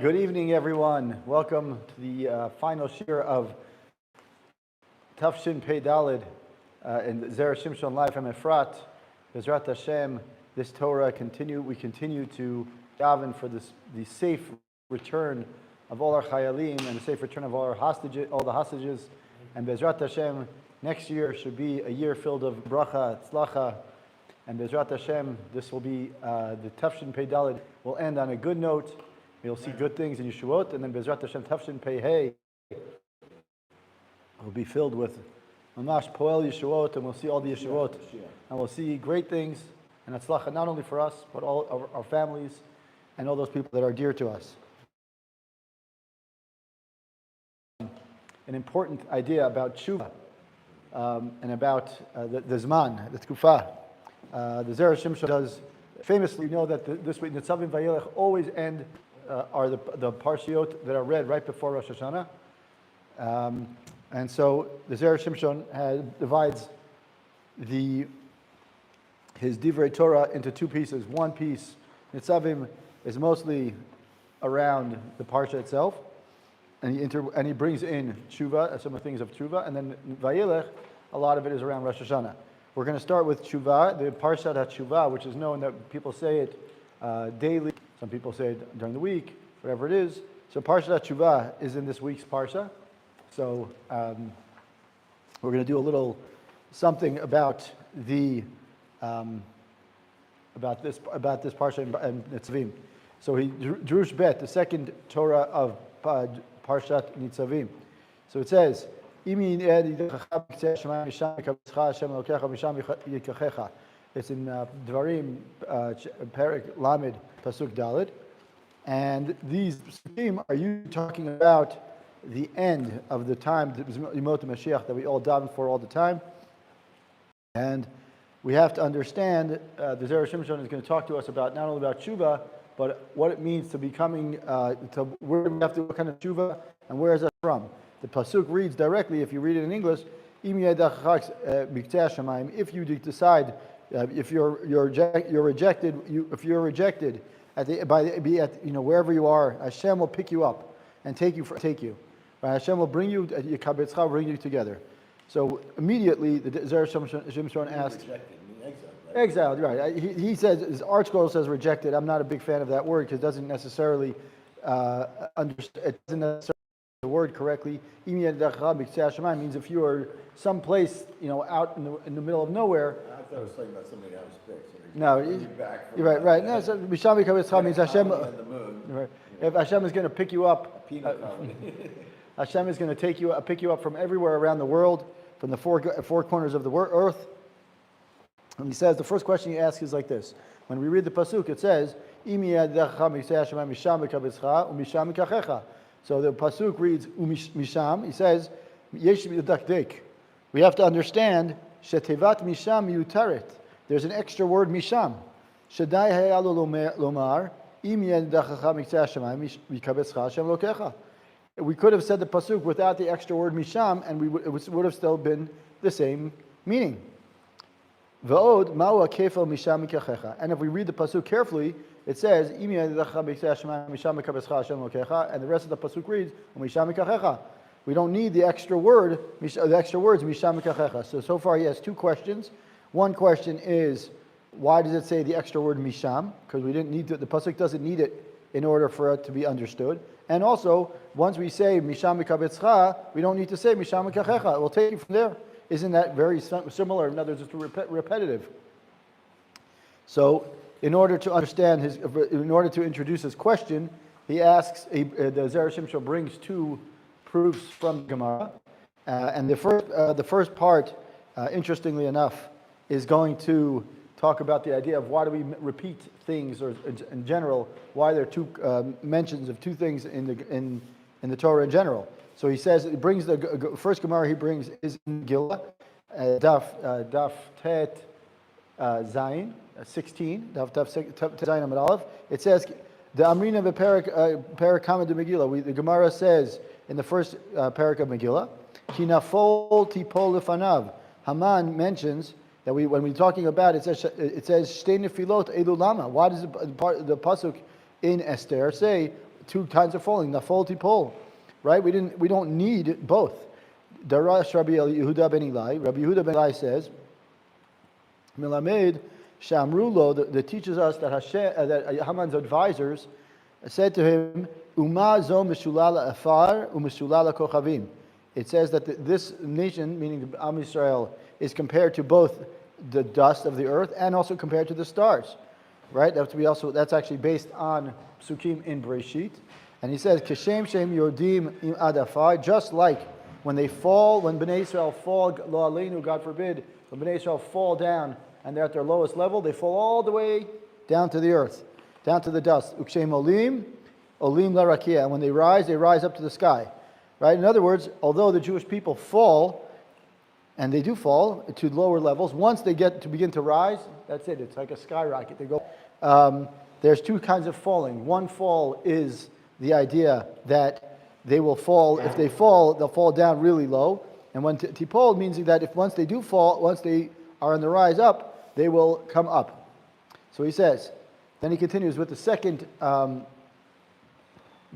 Good evening, everyone. Welcome to the final shir of Tafshin Pei Dalid in Zera Shimshon live from Efrat. Bezrat Hashem, this Torah we continue to daven for the safe return of all our chayalim and the safe return of all the hostages. And Bezrat Hashem, next year should be a year filled of bracha, tzlacha. And Bezrat Hashem, this will be the Tafshin Pei Dalid will end on a good note. We'll see good things in Yeshuot, and then Bezrat Hashem Tafshin Pei Hey will be filled with Mamash Poel Yeshuot, and we'll see all the Yeshuot, and we'll see great things and Hatzlacha not only for us but all our families and all those people that are dear to us. An important idea about tshuva and about the zman, the tkufa. The Zera Shimshon does famously know that this week Nitzavim Vayelech always end are the Parshiot that are read right before Rosh Hashanah. And so the Zera Shimshon divides his Divrei Torah into two pieces. One piece, Nitzavim, is mostly around the Parsha itself, and he brings in Tshuva, some of the things of Tshuva, and then Vayelech, a lot of it is around Rosh Hashanah. We're going to start with Tshuva, the Parshat HaTshuva, which is known that people say it daily. Some people say it during the week, whatever it is. So Parshat HaTshuva is in this week's Parsha. So we're going to do a little something about this Parsha and Nitzavim. So Drush Bet, the second Torah of Parshat Nitzavim. So it says, it's in Dvarim, Perek Lamed, Pasuk Daled. And these psukim are you talking about the end of the time, the Yemot Mashiach, that we all daven for all the time. And we have to understand, the Zera Shimshon is going to talk to us about not only about tshuva, but what it means to becoming, where we have to, what kind of tshuva, and where is that from. The Pasuk reads directly, if you read it in English, if you decide, if you're rejected, if you're rejected wherever you are, Hashem will pick you up and take you. Right? Hashem will bring you, bring you together. So immediately the Zera Shimshon asks, exiled, right? He says, his art scroll says rejected. I'm not a big fan of that word because it doesn't necessarily the word correctly. Means if you are someplace, out in the middle of nowhere. I thought it was talking about somebody that was fixed. No, you're right. No, so Misham Kavitzcha means Hashem. Right. If Hashem is going to pick you up, Hashem is going to pick you up from everywhere around the world, from the four corners of the earth. And he says the first question he asks is like this: when we read the pasuk, it says, so the pasuk reads Misham. He says, we have to understand shetevat Misham yutaret. There's an extra word Misham. Shadai hayalu lomar im yadachacha miktzeh hashamayim yikabetzcha Hashem lokecha. We could have said the pasuk without the extra word Misham, and it would have still been the same meaning. V'od ma'u kefel Misham mikachecha. And if we read the pasuk carefully, it says im yadachacha miktzeh hashamayim Misham yikabetzcha Hashem lokecha, and the rest of the pasuk reads Misham mikachecha. We don't need the extra words Misham mikachecha. So far he has two questions. One question is, why does it say the extra word Misham? Because we didn't need to, the pasuk doesn't need it in order for it to be understood. And also, once we say Misham mikabetzcha, we don't need to say Misham mikachecha. We'll take it from there. Isn't that very similar? In other words, it's repetitive. So, in order to understand in order to introduce his question, he asks, the Zera Shimshon brings two proofs from Gemara. And the first part, interestingly enough, is going to talk about the idea of why do we repeat things, or in general, why there are two mentions of two things in the Torah in general. So he says, he brings the first Gemara he brings is in Megillah, Daf Tet Zayin 16, Daf Zayin Amud Aleph. It says, the Amrina v'Perek Kama de Megillah. The Gemara says in the first parak of Megillah, Ki nafol tipol lefanav. Haman mentions that when we're talking about it, it says Shtei nefilot Elul lama. Why does the pasuk in Esther say two kinds of falling, nafol tipol, right? We don't need both. Darash Rabbi Yehuda ben Eli. Rabbi Yehuda ben Eli says, Milamed Shamrulo, that teaches us that that Haman's advisors said to him, Uma zo meshulala afar umeshulala kochavim. It says that this nation, meaning Am Yisrael, is compared to both the dust of the earth and also compared to the stars, right? That's actually based on Psukim in Bereshit. And he says, Keshem shem yordim im adafar, just like when they fall, when Bnei Israel fall, lo aleinu, God forbid, when Bnei Israel fall down and they're at their lowest level, they fall all the way down to the earth, down to the dust. Ukshem olim larakia. And when they rise up to the sky. Right? In other words, although the Jewish people fall, and they do fall to lower levels, once they begin to rise, that's it. It's like a skyrocket. They go. There's two kinds of falling. One fall is the idea that they will fall. If they fall, they'll fall down really low. And when tipol means that if once they do fall, once they are on the rise up, they will come up. So he says. Then he continues with the second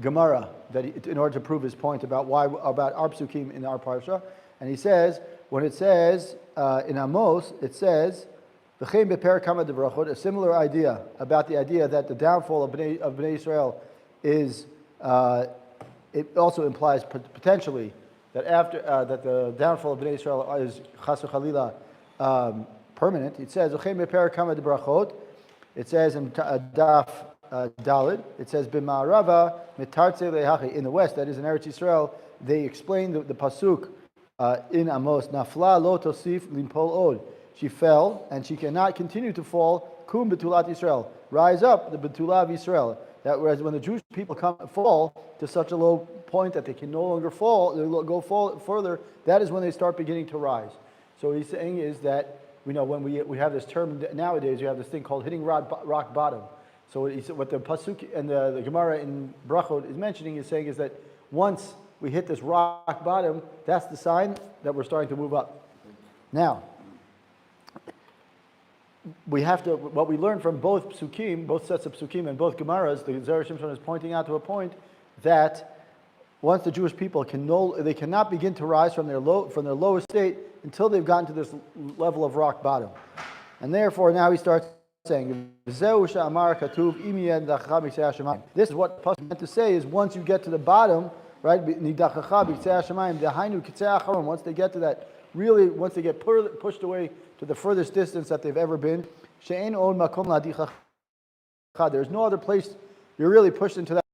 Gemara in order to prove his point about our psukim in our Parashah. And he says, when it says in Amos, it says, a similar idea about the idea that the downfall of Bnei Israel is, it also implies potentially that after that the downfall of Bnei Israel is chas v'chalila permanent. It says, it says in Daf Dalid, it says, B'ma'arava mitartze lehachi. In the west, that is in Eretz Yisrael, they explain the pasuk in Amos, Nafla lo tosif limpol od. She fell, and she cannot continue to fall. Kum betulat Yisrael. Rise up, the betulah of Yisrael. That whereas when the Jewish people fall to such a low point that they can no longer fall, they fall further, that is when they start beginning to rise. So what he's saying is that, when we have this term nowadays, you have this thing called hitting rock bottom. So what the pasuk and the Gemara in Brachot is mentioning is saying is that once we hit this rock bottom, that's the sign that we're starting to move up. Now, what we learn from both psukim, both sets of psukim and both Gemaras, the Zera Shimshon is pointing out to a point that once the Jewish people they cannot begin to rise from their lowest state until they've gotten to this level of rock bottom. And therefore now he starts saying, this is what Pasuk meant to say is once you get to the bottom, right? Once they get to that, really, once they get pushed away to the furthest distance that they've ever been, there's no other place you're really pushed into that.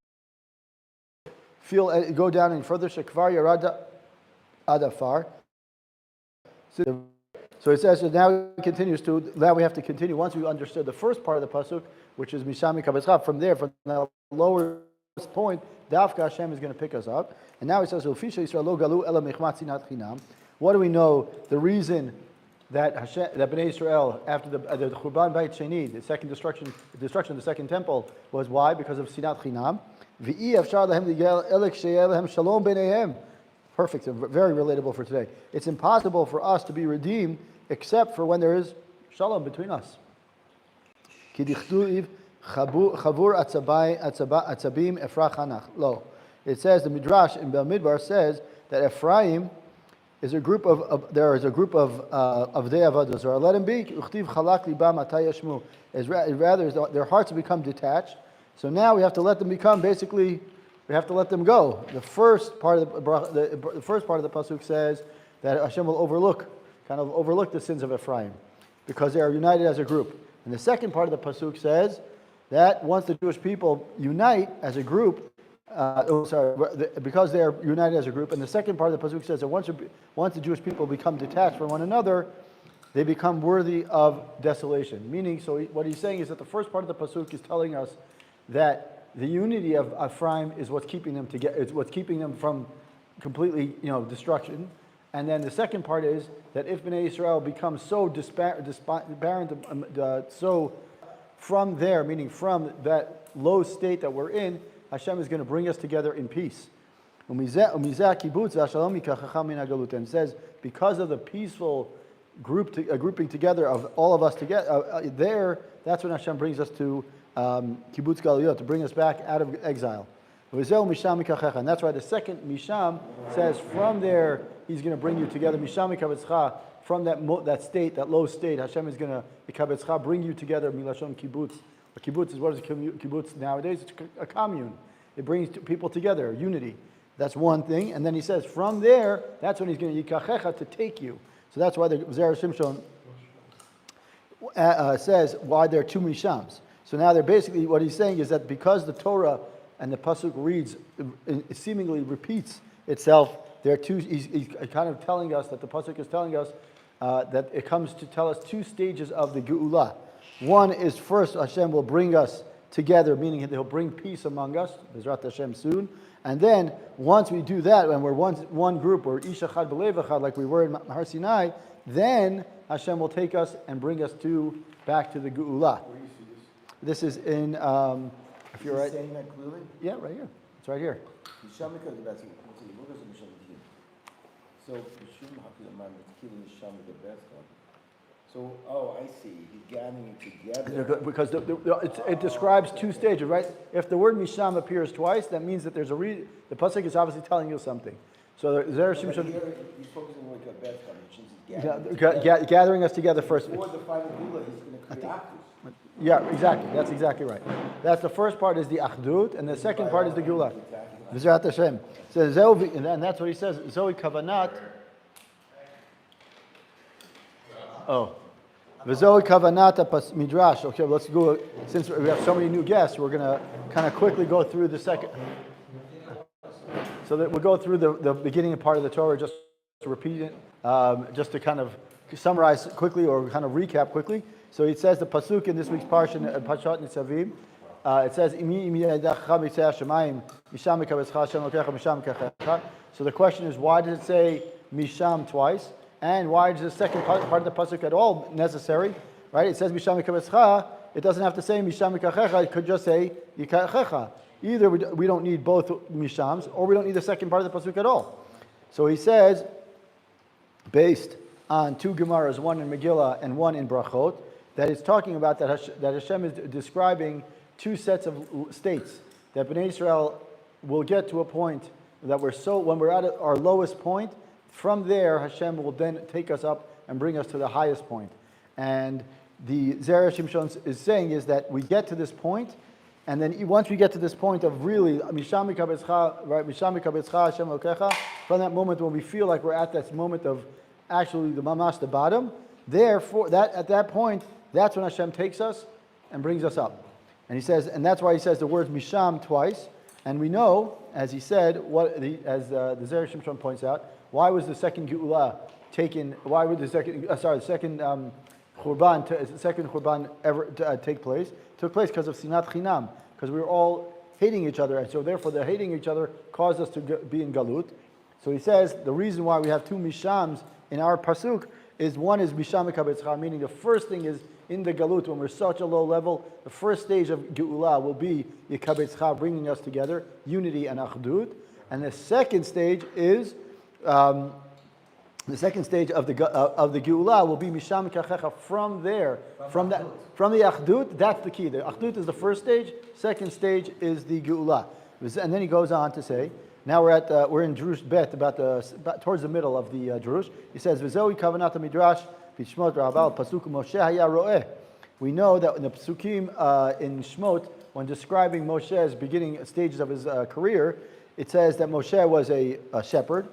Go down any further. Shekvar yarada adafar. So it says, so now it continues now we have to continue. Once we understood the first part of the pasuk, which is Mishami Kabetzcha, from there, from the lowest point, Dafka Hashem is going to pick us up. And now it says, what do we know? The reason that Bnei Israel, after the Churban Bayit Sheni, the destruction of the second temple, was why? Because of Sinat Chinam. Perfect, very relatable for today. It's impossible for us to be redeemed except for when there is shalom between us. It says, the Midrash in Bamidbar says that Ephraim is a group of Avdei Avodah Zarah. Let him be. Rather, their hearts have become detached. So now we have to let them become, basically, we have to let them go. The first part of the pasuk says that Hashem will overlook the sins of Ephraim because they are united as a group. And the second part of the pasuk says that once the Jewish people unite as a group, because they are united as a group, and the second part of the pasuk says that once the Jewish people become detached from one another, they become worthy of desolation. Meaning, so what he's saying is that the first part of the pasuk is telling us that the unity of Ephraim is what's keeping them together. It's what's keeping them from completely, destruction. And then the second part is that if Bnei Israel becomes so disparate, so from there, meaning from that low state that we're in, Hashem is going to bring us together in peace. And it says, because of the peaceful grouping together of all of us together, that's when Hashem brings us to kibbutz galuyot, to bring us back out of exile. V'zeu misham mikachecha. And that's why the second misham says, from there, he's going to bring you together. Misham mikabetzcha, from that state, that low state, Hashem is going to mikabetzcha, bring you together. Milashon kibbutz. A kibbutz is, what is a kibbutz nowadays? It's a commune. It brings people together, unity. That's one thing. And then he says, from there, that's when he's going to yikachecha, to take you. So that's why the Zera Shimshon says why there are two mishams. So now they're basically, what he's saying is that because the Torah and the pasuk reads, it seemingly repeats itself, there are two. He's kind of telling us that the pasuk is telling us that it comes to tell us two stages of the geula. One is first Hashem will bring us together, meaning He'll bring peace among us, Bezrat Hashem soon. And then once we do that, when we're one group, we're Ish Echad B'Lev Echad, like we were in Har Sinai, then Hashem will take us and bring us back to the geula. Where do you see this? This is in. If you're right. Saying that clearly? Yeah, right here. It's right here. Misham mikabetzcha. What does Misham mean? So Mishum hakilaman mitkil Misham mikabetzcha. So, I see. He's gathering it together. Because it describes two stages, right? If the word misham appears twice, that means that there's a the pasuk is obviously telling you something. So Zera Shimshon. He's focusing on mikabetzcha, which is gathering us together first. Before the final gula, he's going to create actors. Yeah, exactly. That's exactly right. That's the first part is the achdut, and the second part is the gula. V'zrat Hashem. So and that's what he says. Zoe kavanat. Oh. V'zoe kavanat midrash. Okay, let's go. Since we have so many new guests, we're going to kind of quickly go through the second. So that we'll go through the beginning part of the Torah, just to repeat it, just to kind of summarize quickly or kind of recap quickly. So it says the pasuk in this week's Parshat Nitzavim. It says, so the question is, why does it say Misham twice? And why is the second part of the pasuk at all necessary? Right? It says Misham mikabetzcha. It doesn't have to say Misham mikachecha. It could just say Yikachecha. Either we don't need both Mishams, or we don't need the second part of the pasuk at all. So he says, based on two Gemaras, one in Megillah and one in Brachot, that it's talking about that Hashem is describing two sets of states. That Bnei Israel will get to a point that when we're at our lowest point, from there Hashem will then take us up and bring us to the highest point. And the Zera Shimshon is saying is that we get to this point, and then once we get to this point of really Misham mikabetzcha, right? Misham mikabetzcha Hashem lokecha, from that moment when we feel like we're at that moment of actually the mamash, the bottom, therefore at that point, that's when Hashem takes us and brings us up. And he says, and that's why he says the word Misham twice. And we know, as he said, as the Zera Shimshon points out, why was the second Geula taken? Why would the second Churban ever take place? It took place because of Sinat Chinam, because we were all hating each other, and so therefore the hating each other caused us to be in Galut. So he says the reason why we have two Mishams in our pasuk is one is Misham mikabetzcha, meaning the first thing is in the Galut, when we're such a low level, the first stage of Geula will be Yikabetzcha, bringing us together, unity and Achdut. And the second stage is, the second stage of the Geula will be Misham Kachecha. From there, from the Achdut, that's the key. The Achdut is the first stage, second stage is the Geula. And then he goes on to say, now we're in Drush Bet, towards the middle of the Drush. He says, V'zoi kavanat midrash. We know that in the Psukim in Shmot, when describing Moshe's beginning stages of his career, it says that Moshe was a shepherd,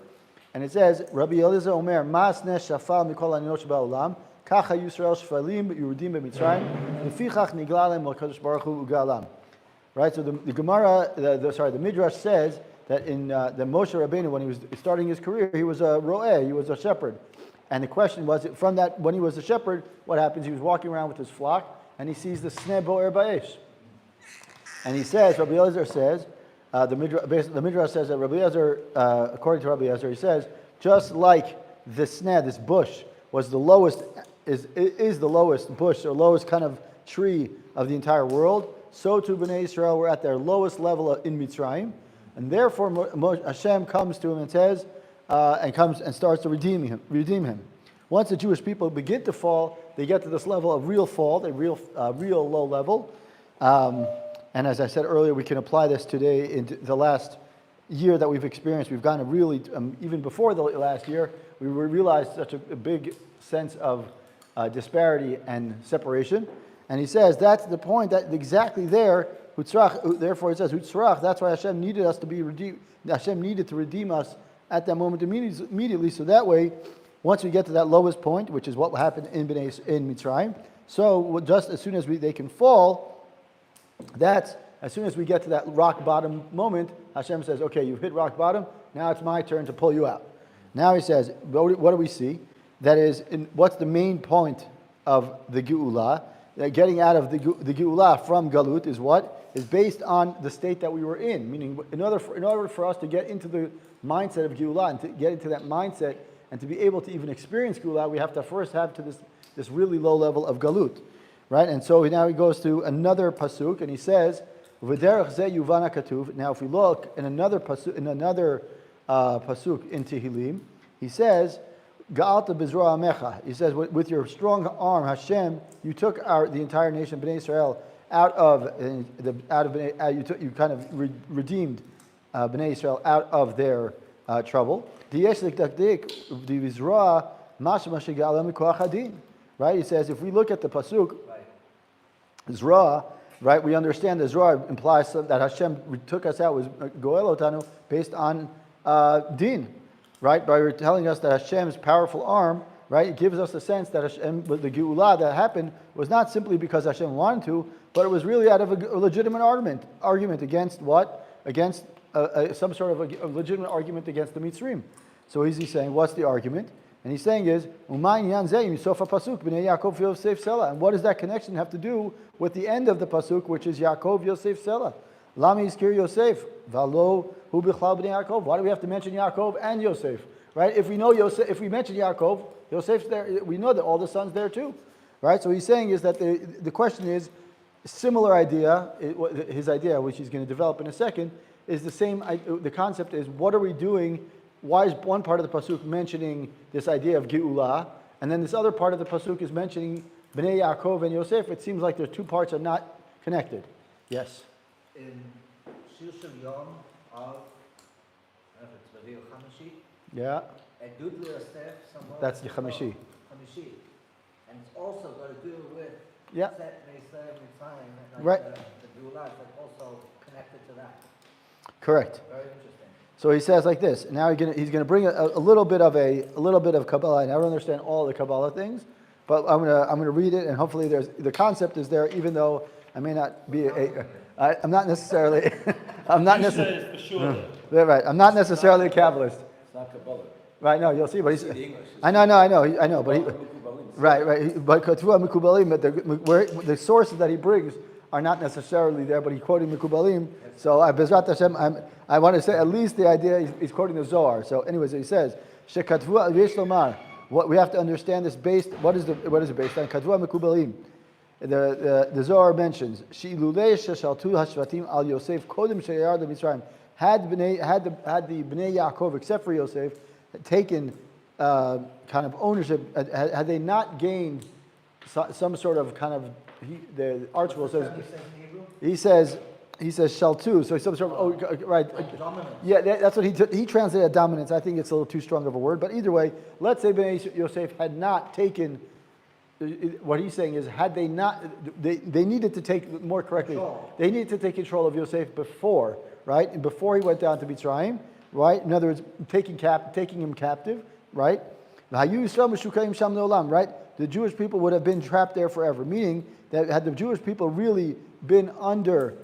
and it says, Rabbi Eliezer Omer, Mas ne shafal mikol aninosh ba'olam, kacha Yisrael shfalim yurudim b'Mitzrayim, lefichach niglalem l'kadosh baruch hu ugalam. Right. So the Gemara, the Midrash says that in the Moshe Rabbeinu, when he was starting his career, he was a ro'eh, he was a shepherd. And the question was, from that, when he was a shepherd, what happens? He was walking around with his flock, and he sees the sneh bo'er ba'esh. And he says, Rabbi Eliezer says, the Midrash says that Rabbi Eliezer, according to Rabbi Eliezer, he says, just like the sneh, this bush, was the lowest, is the lowest bush, or lowest kind of tree of the entire world, so too Bnei Israel were at their lowest level in Mitzrayim, and therefore Hashem comes to him and says, and starts to redeem him. Once the Jewish people begin to fall, they get to this level of real fall, a real low level, And as I said earlier, we can apply this today in the last year that we've experienced. We've gotten a really, even before the last year, we realized such a big sense of disparity and separation. And he says that's the point, that exactly there, therefore it says, Hutzrach, that's why Hashem needed us to be redeemed. Hashem needed to redeem us at that moment immediately, so that way, once we get to that lowest point, which is what happened in Mitzrayim, so just as soon as they can fall, as soon as we get to that rock bottom moment, Hashem says, okay, you've hit rock bottom, now it's my turn to pull you out. Now he says, what do we see? That is, what's the main point of the Geula? Getting out of the Geula from Galut is what? Is based on the state that we were in. Meaning, in order for us to get into the mindset of Geula and to get into that mindset and to be able to even experience Geula, we have to first have to this really low level of Galut. Right? And so now he goes to another pasuk and he says, V'derech zeh yuvana katuv. Now if we look in another pasuk in Tehillim, he says, Ga'alta b'zroa amecha. He says, with your strong arm, Hashem, you took the entire nation, Bnei Israel, you kind of redeemed Bnei Israel out of their trouble. Right? He says, if we look at the pasuk, Zra, right? We understand that Zra implies that Hashem took us out was Goel Otanu based on Din, right? By telling us that Hashem's powerful arm, right? It gives us a sense that Hashem, the Geula that happened was not simply because Hashem wanted to, but it was really out of a legitimate argument against what? Against some sort of a legitimate argument against the Mitzrayim. So he's saying, what's the argument? And he's saying is, and what does that connection have to do with the end of the pasuk, which is Yaakov Yosef Selah? Lami Iskir Yosef, Valo Hu Bichlal Bnei Yaakov. Why do we have to mention Yaakov and Yosef? Right? If we know Yosef, if we mention Yaakov, Yosef's there. We know that all the sons there too. Right? So he's saying is that the question is similar idea. His idea, which he's going to develop in a second, is the same. The concept is, what are we doing? Why is one part of the pasuk mentioning this idea of Geula, and then this other part of the pasuk is mentioning Bnei Yaakov and Yosef? It seems like the two parts are not connected. Yes. In Shir Shel Yom of Vayelech Chamishi. Yeah. Edud Yosef. That's the Chamishi. Chamishi, and it's also got to do with Set Meisei Mitzrayim. Right. The Geula is also connected to that. Correct. Very interesting. So he says like this. Now he's going to bring a little bit of Kabbalah. And I don't understand all the Kabbalah things, but I'm going to read it, and hopefully the concept is there, even though I may not be I'm not necessarily I'm not necessarily right. I'm not necessarily a Kabbalist. It's not Kabbalah. Right? No, you'll see. But he's. I know. But right. But Katua Mikubalim, but the sources that he brings are not necessarily there. But he's quoting Mikubalim. So Bezrat Hashem, I want to say at least the idea he's quoting the Zohar. So anyways, he says, Shekatvu Yesh Lomar. What we have to understand is based. What is it based on? Katvu Mikubalim. The Zohar mentions Sheilulei Sheshaltu Hashvatim Al Yosef Kodim Sheyar the Mitzrayim. Had the Bnei Yaakov, except for Yosef, taken kind of ownership, had they not gained some sort of kind of, the archwell says, he says shaltu, so some sort of, right. Dominance. Yeah, that's what he translated dominance. I think it's a little too strong of a word, but either way, let's say Bnei Yosef had not taken, what he's saying is, had they not, they needed to take, more correctly, they needed to take control of Yosef before, right? Before he went down to Mitzrayim, right? In other words, taking him captive, right? Right? The Jewish people would have been trapped there forever, meaning that had the Jewish people really been under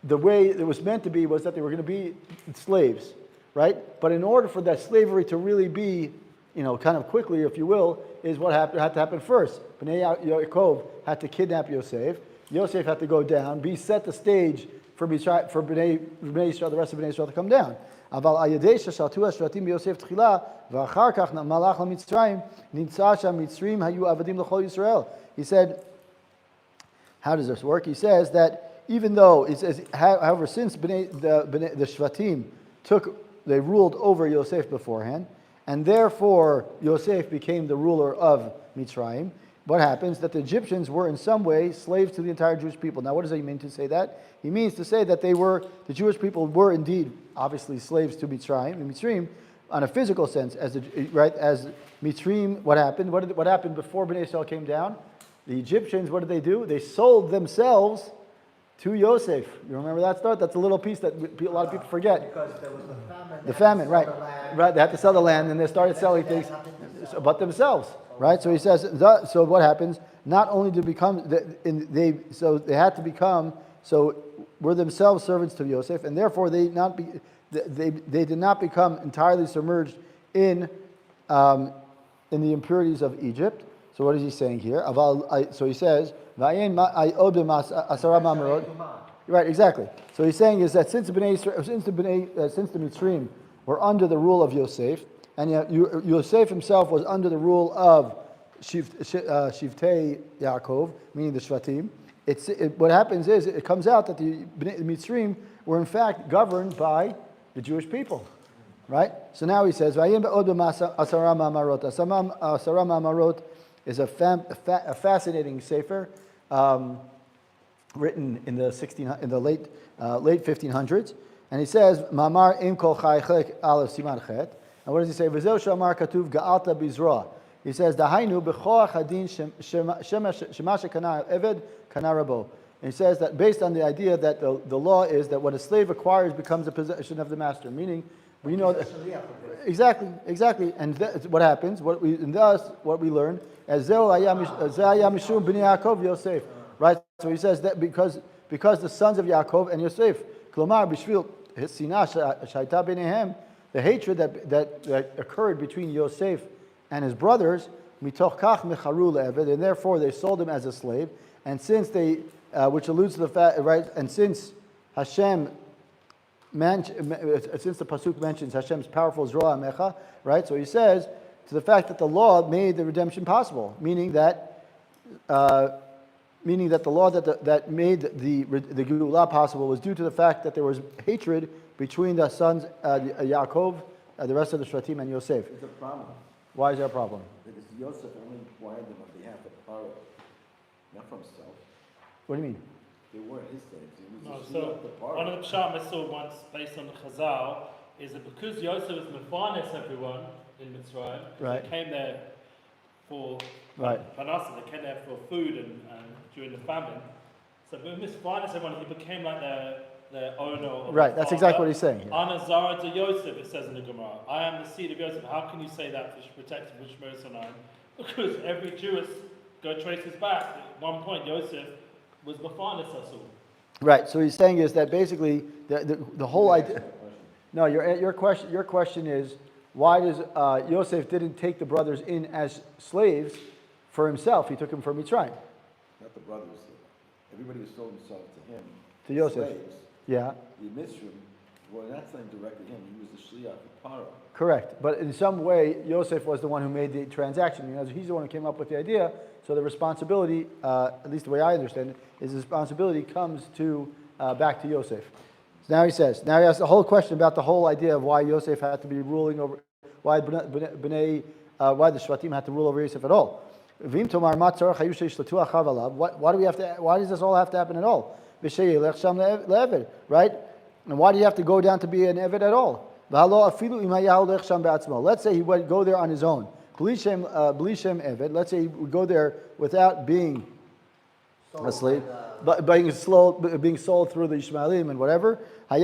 the way it was meant to be, was that they were going to be slaves, right? But in order for that slavery to really be, kind of quickly, if you will, is what had to happen first. Bnei Yaakov had to kidnap Yosef. Yosef had to go down, set the stage for Bnei Israel, the rest of Bnei Israel to come down. אבל על ידי ששלטו השבטים ביוסף תחילה, ואחר כך מלך למצרים, נמצא שהמצרים היו עבדים לכל ישראל. He said, how does this work? He says that even though, it says, however, since the Shvatim they ruled over Yosef beforehand, and therefore Yosef became the ruler of Mitzrayim, what happens? That the Egyptians were in some way slaves to the entire Jewish people. Now, what does he mean to say that? He means to say that the Jewish people were indeed, obviously, slaves to Mitzrayim, on a physical sense, as Mitzrayim, what happened? What happened before Bnei Israel came down? The Egyptians, what did they do? They sold themselves to Yosef. You remember that story? That's a little piece that a lot of people forget. Because there was the famine. The famine, right. Right, they had to sell the land, and they started selling things about themselves, right? So he says, so what happens? Not only to become, they had to become, so were themselves servants to Yosef, and therefore they did not become entirely submerged in the impurities of Egypt. So what is he saying here? So he says, right, exactly. So he's saying is that since the Mitzrayim were under the rule of Yosef, and Yosef himself was under the rule of Shivtei Yaakov, meaning the Shvatim, what happens is it comes out that the Mitzrayim were in fact governed by the Jewish people, right? So now he says, Asara Ma'amarot is a fascinating sefer written in the late 1500s, and he says, Mamar im kol chai chelek aleph siman chet. And what does he say? V'zeu shamar katuv ga'alta bizra. He says, Dahainu b'choach hadin shema shekana eved kana rabo. And he says that based on the idea that the law is that what a slave acquires becomes a possession of the master, meaning we know that exactly. And what happens? What we learn as Zeu haya mishum b'nei Yaakov Yosef. Right. So he says that because the sons of Yaakov and Yosef, klomar b'shvil hisina shayta b'neihem, the hatred that occurred between Yosef and his brothers, mitoch kach mecharu le'eved, and therefore they sold him as a slave. And since they, which alludes to the fact, right, and since Hashem, since the pasuk mentions Hashem's powerful Zroa Mecha, right? So he says to the fact that the law made the redemption possible, meaning that the law that made the Geulah possible was due to the fact that there was hatred between the sons Yaakov, the rest of the Shvatim, and Yosef. It's a problem. Why is there a problem? Because Yosef only acquired them on behalf of Pharaoh, not from himself. What do you mean? They weren't his slaves. It was So one of the pshat I saw once, based on the Chazal, is that because Yosef was mefanes everyone in Mitzrayim, right. They came there for Parashah, they came there for food and during the famine. So when mefanes everyone, he became like the owner of right. That's exactly what he's saying. Ana Zara to Yosef, it says in the Gemara. I am the seed of Yosef. How can you say that to protect him from Shmos Sinai? Because every Jewish go traces back. At one point, Yosef was mefanes us all. Right. So he's saying is that basically the whole idea. No, your question is why does Yosef didn't take the brothers in as slaves for himself? He took them from Mitzrayim. Not the brothers. Everybody who sold himself to him. To Yosef. Slaves. Yeah. The Mitzrayim were not selling directly to him. He was the shliach of Pharaoh. Correct. But in some way, Yosef was the one who made the transaction. He's the one who came up with the idea. So the responsibility, at least the way I understand it, is the responsibility comes back to Yosef. So now he asks the whole question about the whole idea of why Yosef had to be ruling over, why the Shvatim had to rule over Yosef at all. Why does this all have to happen at all? Right? And why do you have to go down to be an Eved at all? Let's say he would go there on his own. Blishem Eved. Let's say he would go there without being a slave, but being sold through the Ishmaelim and whatever. Right?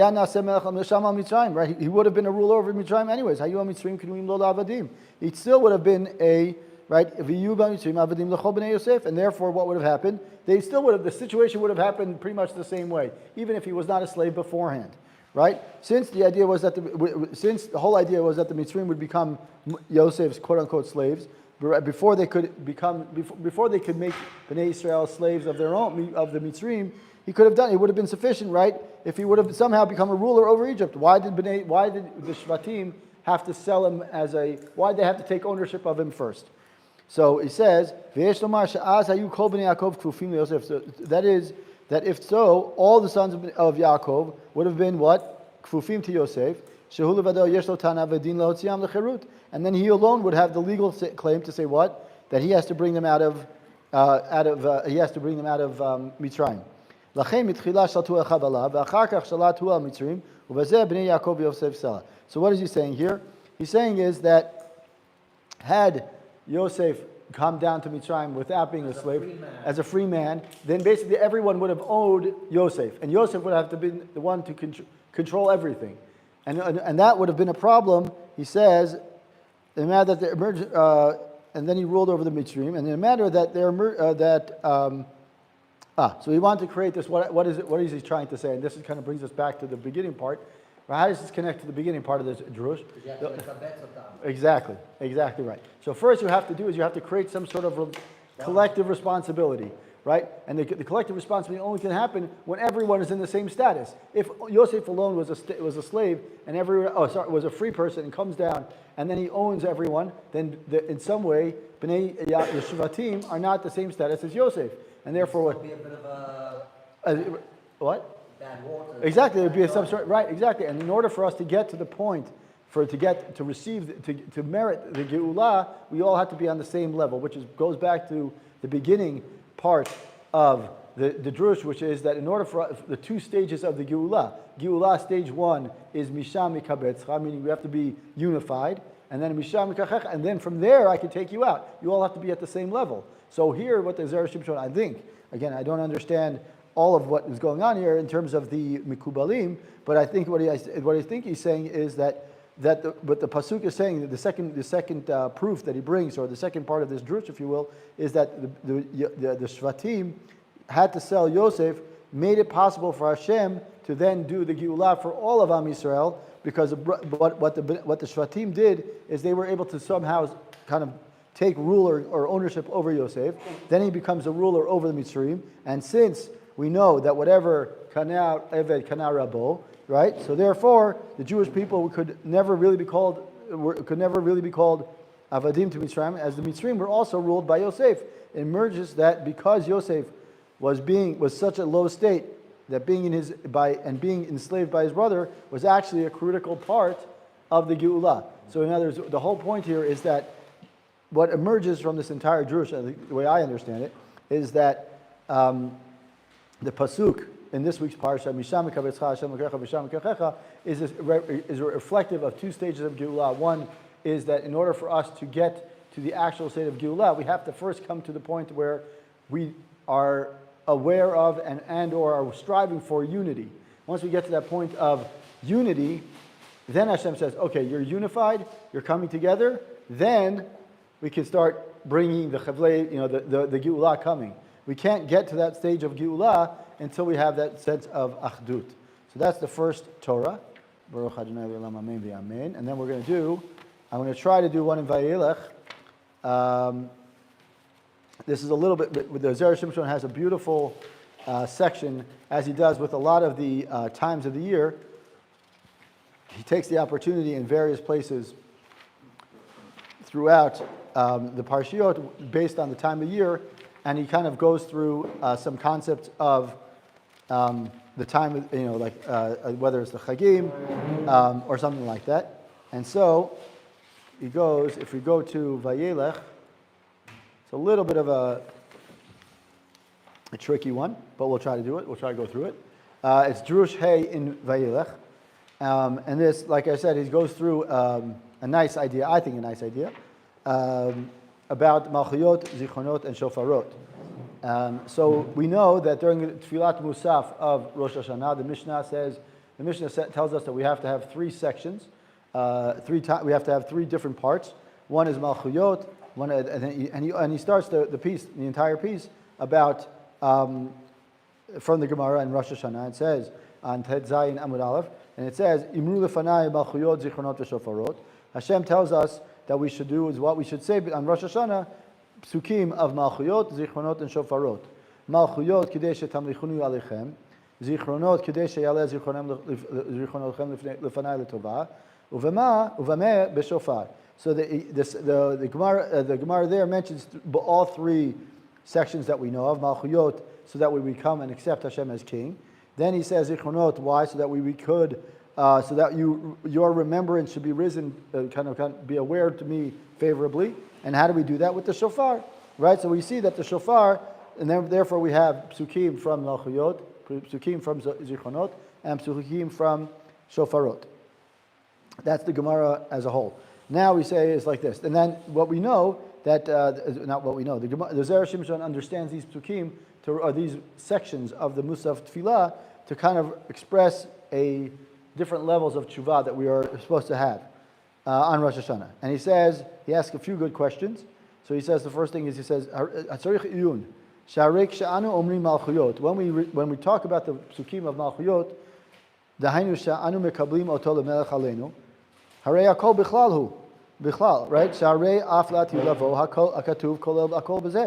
He would have been a ruler over Mitzrayim anyways. He still would have been a right. And therefore, what would have happened? The situation would have happened pretty much the same way, even if he was not a slave beforehand. Right? Since the whole idea was that the Mitzrayim would become Yosef's quote unquote slaves, before they could make Bnei Israel slaves of their own, of the Mitzrayim, he could have done it. It would have been sufficient, right? If he would have somehow become a ruler over Egypt. Why did the Shvatim have to sell him why did they have to take ownership of him first? So he says, that is, that if so, all the sons of Yaakov would have been what? Kfufim to Yosef. And then he alone would have the legal claim to say what? That he has to bring them out of he has to bring them out of Mitzrayim. לכן מתחילה שלטו אחיו עליו, ואחר כך שלטו על מצרים, ובזה בני יעקב ויוסף סלע. So what is he saying here? He's saying is that had Yosef come down to Mitzrayim without being a slave, as a free man, then basically everyone would have owed Yosef, and Yosef would have to be the one to control everything, and that would have been a problem. He says, in the matter that they emerged, and then he ruled over the Mitzrayim, and in the matter that so he wanted to create this. What is he trying to say? And this kind of brings us back to the beginning part. How does this connect to the beginning part of this drush? Exactly right. So first you have to do is you have to create some sort of collective responsibility, right? And the collective responsibility only can happen when everyone is in the same status. If Yosef alone was a slave and was a free person and comes down and then he owns everyone, then in some way Bnei Yeshvatim are not the same status as Yosef, and therefore what? Be a bit of what? Bad water. Exactly, it would be some sort, right? Exactly, and in order for us to get to the point, to merit the Geulah, we all have to be on the same level, which goes back to the beginning part of the drush, which is that in order for the two stages of the Geulah stage one is Misham Mikabetzcha, meaning we have to be unified, and then Misham Mikachecha, and then from there I can take you out. You all have to be at the same level. So here, what the Zera Shimshon, I think, again, I don't understand all of what is going on here in terms of the Mikubalim, but I think what I think he's saying is what the pasuk is saying, the second proof that he brings, or the second part of this drush, if you will, is that the Shvatim had to sell Yosef, made it possible for Hashem to then do the Geulah for all of Am Yisrael, because what the Shvatim did is they were able to somehow kind of take rule or ownership over Yosef. Then he becomes a ruler over the Mitzrayim, and since we know that whatever kana eved kana rabo, right? So therefore, the Jewish people could never really be called avadim to Mitzrayim, as the Mitzrayim were also ruled by Yosef. It emerges that because Yosef was such a low state, that being enslaved by his brother was actually a critical part of the Geulah. So in other words, the whole point here is that what emerges from this entire drush, the way I understand it, is that the pasuk in this week's Parashah, Misham Mikabetzcha Hashem L'kecha Misham Mikachecha, is reflective of two stages of Geulah. One is that in order for us to get to the actual state of Geulah, we have to first come to the point where we are aware of and or are striving for unity. Once we get to that point of unity, then Hashem says, okay, you're unified, you're coming together, then we can start bringing the Chavlei, the Geulah coming. We can't get to that stage of Geulah until we have that sense of Achdut. So that's the first Torah. Baruch Adonai L'olam Amen v'Amen. And then I'm going to try to do one in Vayelech. This is a little bit, the Zera Shimshon has a beautiful section, as he does with a lot of the times of the year. He takes the opportunity in various places throughout the Parshiot, based on the time of year, and he kind of goes through some concepts of the time, whether it's the Chagim or something like that. And so he goes, if we go to Vayelech, it's a little bit of a tricky one, but we'll try to do it. We'll try to go through it. It's Drush Hey in Vayelech. And this, like I said, he goes through a nice idea, I think a nice idea, about Malchuyot, Zichronot, and Shofarot. So we know that during the Tfilat Musaf of Rosh Hashanah, the Mishnah tells us that we have to have three sections. We have to have three different parts. One is Malchuyot, and he starts the entire piece about from the Gemara in Rosh Hashanah. It says on Ted Zayin Amud Aleph, and it says Imru lefanai Malchuyot, Zichronot, v'Shofarot. Hashem tells us that we should do is what we should say on Rosh Hashanah, psukim of Malchuyot, Zichronot, and Shofarot. Malchuyot kidei shetamlichunu alechem, Zichronot kidei sheyaleh zichronotchem lefanai letovah, uvameh b'shofar. So the Gemara there mentions all three sections that we know of, Malchuyot, so that we come and accept Hashem as King. Then he says Zichronot, why? So that we could, so that your remembrance should be risen, kind of be aware to me favorably. And how do we do that? With the shofar. right? So we see that the shofar, and then therefore we have psukim from malchuyot, psukim from zichronot, and psukim from shofarot. That's the Gemara as a whole. Now we say it's like this, and then what we know that not what we know. The Zera Shimshon understands these psukim or these sections of the Musaf Tefillah to kind of express a different levels of tshuva that we are supposed to have on Rosh Hashanah. And he asks a few good questions. So he says, the first thing is, he says, when we talk about the psukim of Malchuyot, דהיינו שאנו מקבלים אותו למלך עלינו, הרי הכל בכלל הוא, בכלל, right? שהרי אף לעתיד לבוא, הכתוב כולל הכל בזה,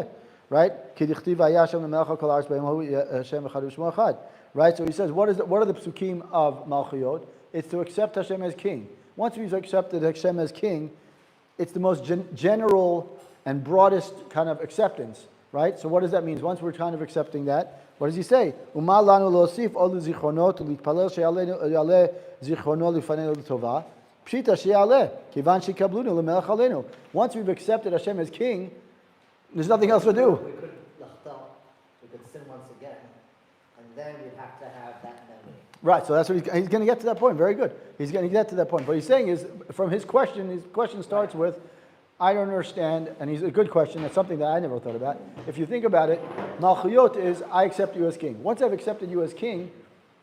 right? כי דכתיב היה שם למלך על כל הארץ בהם הוא השם אחד ושמו אחד. Right? So he says, what are the psukim of Malchuyot? It's to accept Hashem as king. Once we've accepted Hashem as king, it's the most general and broadest kind of acceptance, right? So what does that mean? Once we're kind of accepting that, what does he say? Uma lanu losif olu zichronot ulitpalel sheyale zichrono lifanenu l'tova. Pshita sheyale kivan shekablunu lemelech aleinu. Once we've accepted Hashem as king, there's nothing else to do. We could sin once again, and then we'd have to have that memory. Right, so that's what he's going to get to that point. Very good. He's going to get to that point. What he's saying is, from his question starts with, I don't understand, and he's a good question. That's something that I never thought about. If you think about it, Malchuyot is, I accept you as king. Once I've accepted you as king,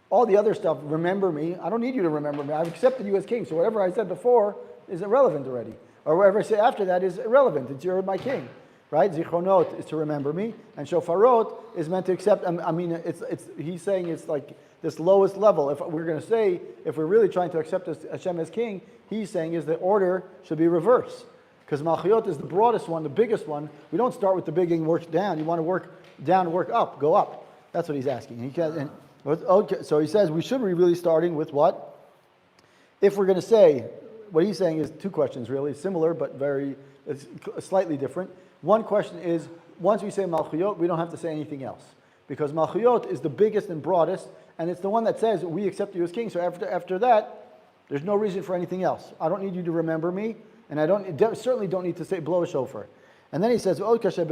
all the other stuff, remember me, I don't need you to remember me. I've accepted you as king. So whatever I said before is irrelevant already. Or whatever I say after that is irrelevant. You're my king. Right? Zichronot is to remember me, and shofarot is meant to accept. I mean, he's saying it's like this lowest level. If we're going to say, if we're really trying to accept Hashem as king, he's saying is the order should be reversed. Because Malchuyot is the broadest one, the biggest one. We don't start with the big and work down. You want to work down, work up, go up. That's what he's asking. So he says, we should be really starting with what? If we're going to say, what he's saying is two questions really, similar but it's slightly different. One question is, once we say Malchuyot, we don't have to say anything else. Because Malchuyot is the biggest and broadest, and it's the one that says, we accept you as king. So after that, there's no reason for anything else. I don't need you to remember me, and I certainly don't need to say blow a shofar. And then he says, like I said,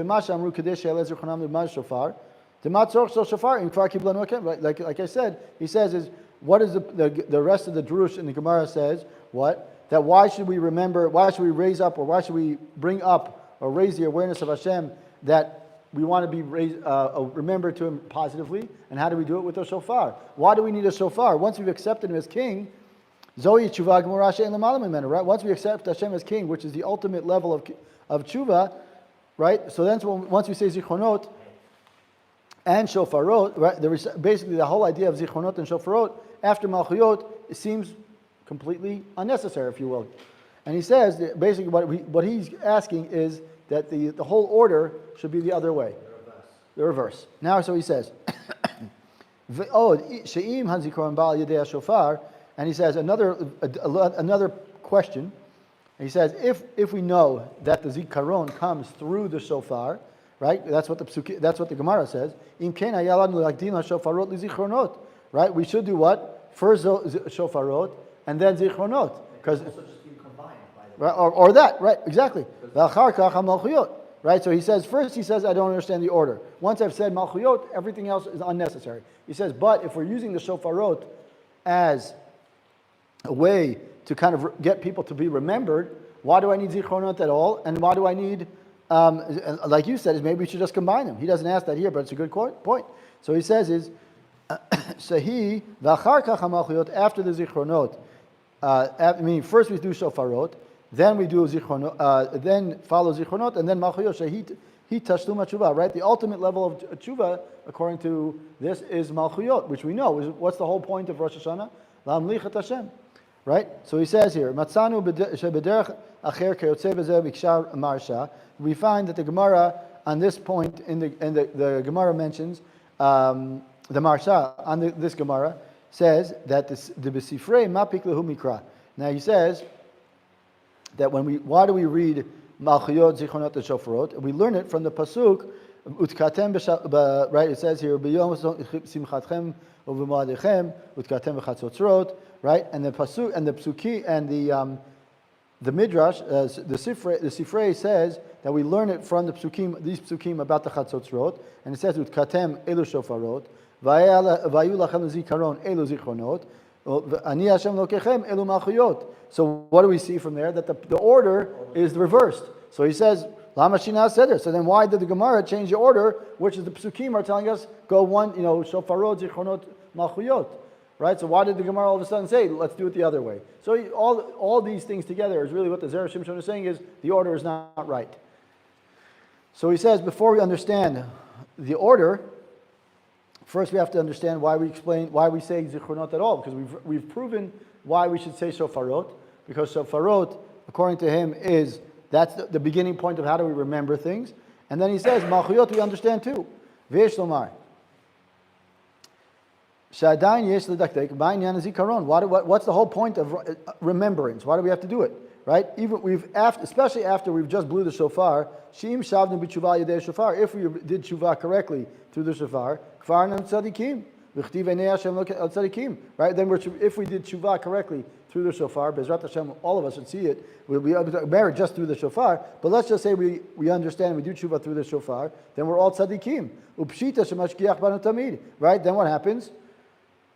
he says is, what is the rest of the drush in the Gemara says, what? That why should we raise up, or why should we bring up or raise the awareness of Hashem that we want to be remembered to Him positively, and how do we do it with a shofar? Why do we need a shofar? Once we've accepted Him as king, Zohi tshuva gemura she'en l'mala mimenu, right? Once we accept Hashem as king, which is the ultimate level of tshuva, right? So then once we say zichronot and shofarot, right? Basically the whole idea of zichronot and shofarot after Malchuyot, it seems completely unnecessary, if you will. And he says that basically what he's asking is that the whole order should be the other way. The reverse. Now, so he says, and he says another question. And he says, if we know that the zikaron comes through the shofar, right? That's what the Gemara says. Right? We should do what? First shofarot and then zichronot, because right, or that, right, exactly. Right, so he says, first he says, I don't understand the order. Once I've said Malchuyot, everything else is unnecessary. He says, but if we're using the shofarot as a way to kind of get people to be remembered, why do I need zichronot at all? And why do I need, like you said, is maybe we should just combine them. He doesn't ask that here, but it's a good point. So he says is, Sahi, v'achar kach ha-malchuyot, after the zichronot, meaning first we do shofarot, then we do zichronot, then follow zichronot, and then malchuyot. Shahit tashlum tshuva. Right, the ultimate level of tshuva, according to this, is malchuyot, which we know is what's the whole point of Rosh Hashanah? La'amlichat Hashem. Right. So he says here, Matzanu shebederach acher kayotze b'zeh b'kshar marsha. We find that the Gemara on this point in the Gemara mentions the Marsha on this Gemara says that the Besifrei Mapik Lehu Mikra. Now he says that why do we read Malchuyot, Zichronot, and Shofarot? We learn it from the pasuk Utkatem right. It says here B'yom Simchatchem U'V'Moadechem Utkatem V'Chatzotzrot. Right, and the pasuk and the psuki and the Midrash, the Sifrei says that we learn it from the psukim, these psukim about the Chatzotzrot, and it says, "Utkatem elu shofarot, vayu lachem zikaron elu zichronot, ani Hashem lokechem elu malchuyot." So what do we see from there? That the order is reversed. So he says, "Lama shina seder." So then why did the Gemara change the order, which is the psukim are telling us go one, shofarot, zichronot, malchuyot? Right? So why did the Gemara all of a sudden say, let's do it the other way? So all these things together is really what the Zera Shimshon is saying is the order is not right. So he says, before we understand the order, first we have to understand why we say zichronot at all, because we've proven why we should say shofarot, because shofarot, according to him, that's the beginning point of how do we remember things. And then he says, malchuyot we understand too. V'yesh lomar. What's the whole point of remembrance? Why do we have to do it? Right? Especially after we've just blew the shofar. If we did tshuva correctly through the shofar, right? Then if we did tshuva correctly through the shofar, Bezrat Hashem, all of us would see it. We'll be able to merit just through the shofar. But let's just say we understand we do tshuva through the shofar. Then we're all tzadikim. Right? Then what happens?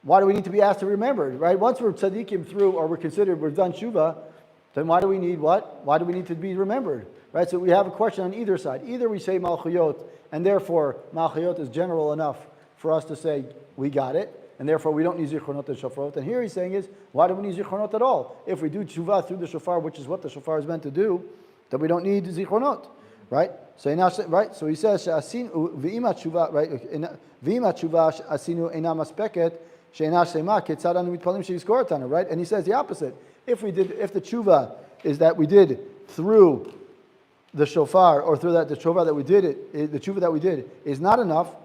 Why do we need to be asked to remember? Right? Once we're tzaddikim through, or we're considered we've done tshuva, then why do we need what? Why do we need to be remembered? Right? So we have a question on either side. Either we say malchuyot, and therefore malchuyot is general enough for us to say we got it, and therefore we don't need zichronot and shofarot. And here he's saying is, why do we need zichronot at all? If we do tshuva through the shofar, which is what the shofar is meant to do, then we don't need zichronot. Right? So right? So he says, v'ima tshuva, right? V'ima tshuva asinu ena maspeket. Right? And he says the opposite. If the tshuva is that we did through the shofar, or through the tshuva that we did the tshuva that we did is not enough,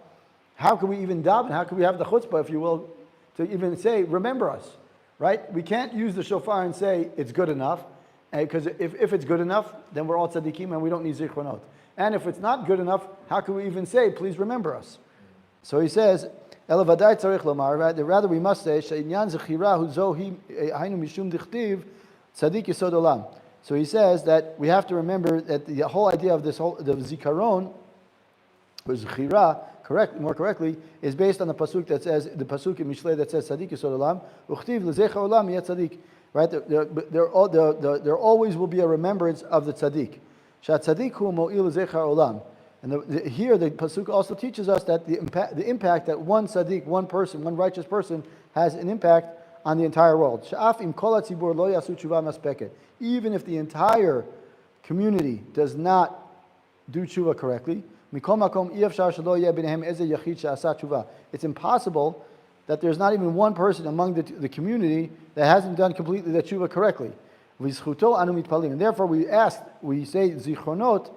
how can we even daven? How can we have the chutzpah, if you will, to even say, remember us? Right? We can't use the shofar and say it's good enough, because if it's good enough, then we're all tzaddikim and we don't need zichronot. And if it's not good enough, how can we even say, please remember us? So he says, rather we must say, so he says that we have to remember that the whole idea of the zikaron, or zechira, more correctly, is based on the pasuk that says, the pasuk in Mishlei that says, Tzadik Yisod Olam, uchtiv l'zecha olam yet tzadik. Right? There always will be a remembrance of the tzaddik. Shat tzadik hu mo'il l'zecha olam. And here the pasuk also teaches us that the impact that one tzaddik, one person, one righteous person, has an impact on the entire world. Even if the entire community does not do tshuva correctly, it's impossible that there's not even one person among the community that hasn't done completely the tshuva correctly. And therefore we say zichronot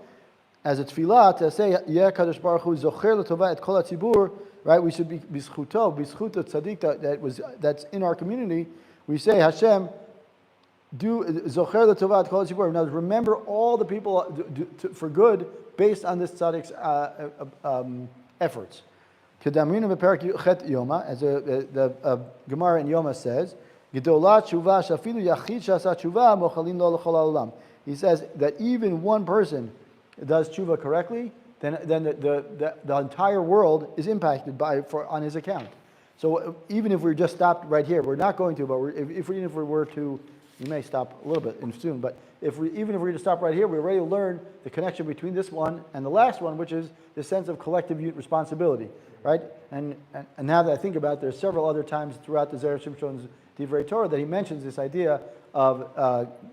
as a tefillah to say, Yeh Kadosh Baruch Hu zocher l'tova et kol hatzibur, right? We should be bizchuto tzaddik that's in our community. We say, Hashem, do zocher l'tova et kol hatzibur. Now remember all the people for good based on this tzaddik's efforts. Kedamrinu beperak Chet Yoma, as the Gemara in Yoma says, Gedolah tshuva shafilu yachid shasa tshuva mochalim lo l'chol ha'olam. He says that even one person does tshuva correctly, then the entire world is impacted on his account. So even if we just stopped right here, we're not going to, but even if we were to, we may stop a little bit soon, but even if we were to stop right here, we already learned the connection between this one and the last one, which is the sense of collective responsibility, right? And now that I think about it, there's several other times throughout the Zera Shimshon's Divrei Torah that he mentions this idea of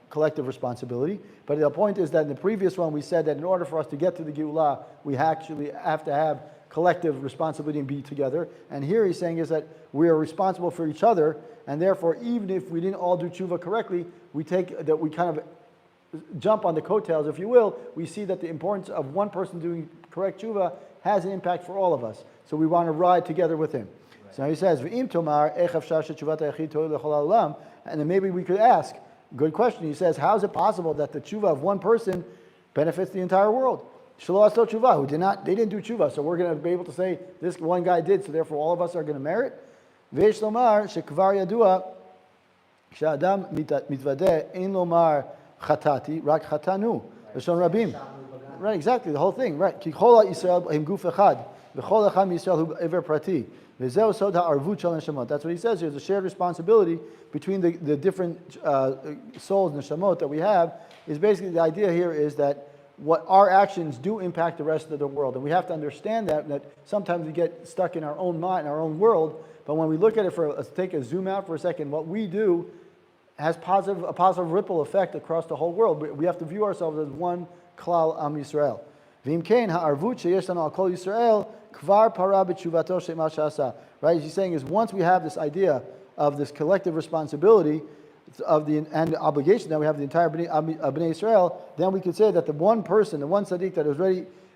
collective responsibility. But the point is that in the previous one we said that in order for us to get to the Geulah, we actually have to have collective responsibility and be together. And here he's saying is that we are responsible for each other, and therefore even if we didn't all do tshuva correctly, we kind of jump on the coattails, if you will. We see that the importance of one person doing correct tshuva has an impact for all of us. So we want to ride together with him. Right. So he says, V'im tomar echav shah she'tshuvat ha'yachid to'il l'chol ha'olam. And then maybe we could ask, good question. He says, how is it possible that the tshuva of one person benefits the entire world? Shelo aso tshuva, they didn't do tshuva, so we're going to be able to say this one guy did, so therefore all of us are going to merit. Ve'esh lomar shekvar yadua she'adam mitvadeh ein lomar chatati, rak chatanu. Lashon rabim. Right, exactly, the whole thing, right. Ki chol Yisrael hem guf echad, v'chol echad Yisrael hu ever prati. V'zeu sod ha'arvut shel neshamot. That's what he says here. There's a shared responsibility between the different souls, neshamot that we have. Is basically the idea here is that what our actions do impact the rest of the world, and we have to understand that sometimes we get stuck in our own mind, our own world. But when we look at it take a zoom out for a second, what we do has a positive ripple effect across the whole world. We have to view ourselves as one klal am Yisrael. V'im kein ha'arvut sheyesh lanu al kol Yisrael kvar para b'tshuvato she'ma she'asa. Right? What he's saying is once we have this idea of this collective responsibility and the obligation that we have the entire Bnei Israel, then we could say that the one person, the one tzaddik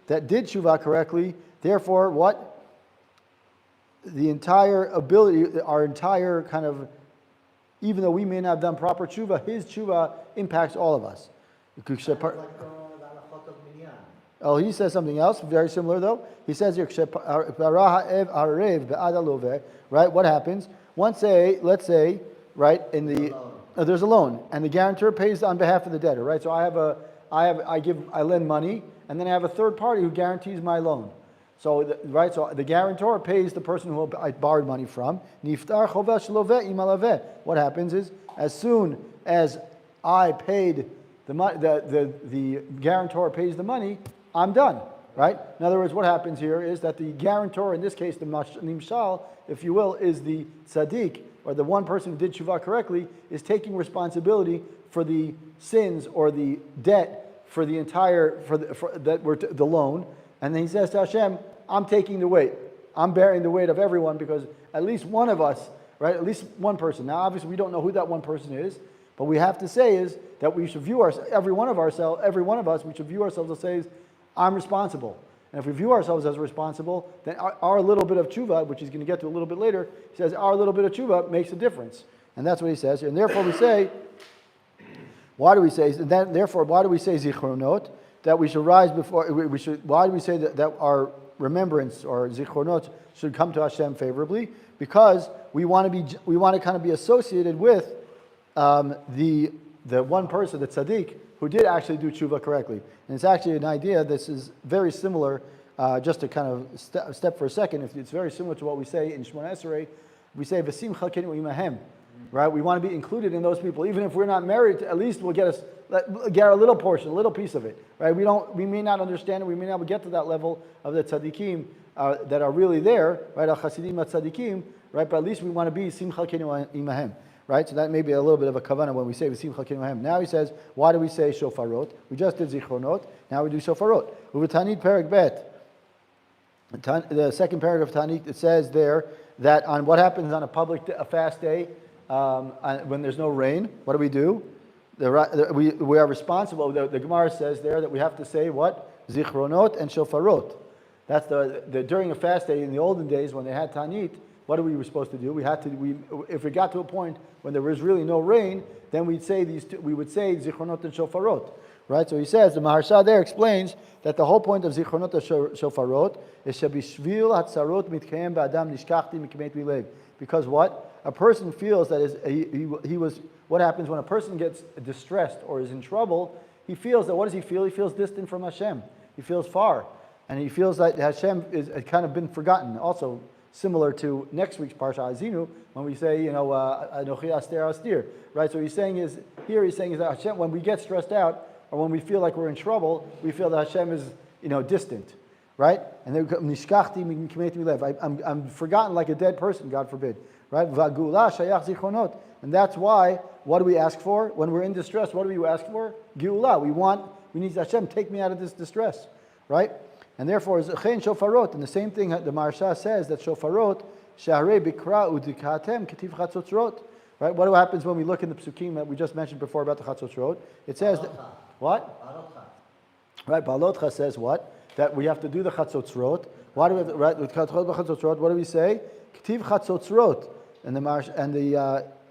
that did tshuva correctly, therefore what? The entire ability, our entire kind of, even though we may not have done proper tshuva, his tshuva impacts all of us. Oh, he says something else, very similar though. He says here, right? What happens? Let's say, right, there's a loan, and the guarantor pays on behalf of the debtor, right? So I lend money, and then I have a third party who guarantees my loan. So the guarantor pays the person who I borrowed money from. Niftar chovel shelo imalaveh. What happens is, as soon as I paid the guarantor pays the money, I'm done, right? In other words, what happens here is that the guarantor, in this case, the nimshal, if you will, is the tzaddik, or the one person who did tshuva correctly, is taking responsibility for the sins or the debt for the entire, the loan. And then he says to Hashem, I'm taking the weight. I'm bearing the weight of everyone because at least one of us, right? At least one person. Now, obviously, we don't know who that one person is, but we have to say is that we should view every one of us, we should view ourselves and say, I'm responsible. And if we view ourselves as responsible, then our little bit of tshuva, which he's going to get to a little bit later, he says our little bit of tshuva makes a difference. And that's what he says. And therefore we say, why do we say zichronot? That we should rise before, why do we say that our remembrance or zichronot should come to Hashem favorably? Because we want to kind of be associated with the one person, the tzaddik, who did actually do tshuva correctly. And it's actually an idea, this is very similar, just to kind of step for a second, it's very similar to what we say in Shemona Esrei. We say, V'sim chalkenu imahem, right? We want to be included in those people. Even if we're not married, at least we'll get a little portion, a little piece of it, right? We may not understand it, we may not get to that level of the tzaddikim that are really there, right? Al-chasidim tzaddikim, right? But at least we want to be sim chalkenu imahem. Right, so that may be a little bit of a kavanah when we say v'sim chalkenu imahem. Now he says, why do we say shofarot? We just did zichronot. Now we do shofarot. U'v'tanit perek bet. The second paragraph of Tanit, it says there that on what happens on a fast day when there's no rain. What do? We are responsible. The Gemara says there that we have to say what? Zichronot and shofarot. That's during a fast day in the olden days when they had Tanit. What were we supposed to do? If we got to a point when there was really no rain, then we would say zichronot and shofarot, right? So he says, the Parashah there explains that the whole point of zichronot and shofarot is shabishvil hatzarot mitkayem ba'adam nishkachti mikmet vilev. Because what? A person feels that what happens when a person gets distressed or is in trouble, he feels that, what does he feel? He feels distant from Hashem. He feels far. And he feels that Hashem has kind of been forgotten. Also, similar to next week's Parashah Azinu, when we say, Anochi Aster Astir, right? So he's saying is that Hashem, when we get stressed out, or when we feel like we're in trouble, we feel that Hashem is, distant, right? And then Nishkachti Mikmeti Milev, I'm forgotten like a dead person, God forbid, right? Vagula Shayach Zichronot, and that's why, what do we ask for? When we're in distress, what do we ask for? Geula, we need Hashem, take me out of this distress, right? And therefore, Zechein shofarot, and the same thing the Parashah says that shofarot, shaharei bikra udikatem ketiv chatzotzrot. Right? What happens when we look in the psukim that we just mentioned before about the chatzotzrot? It says that, what? Right, Balotcha says what? That we have to do the chatzotzrot. Why do we have to, right? With chatzotzrot, what do we say? Ketiv chatzotzrot.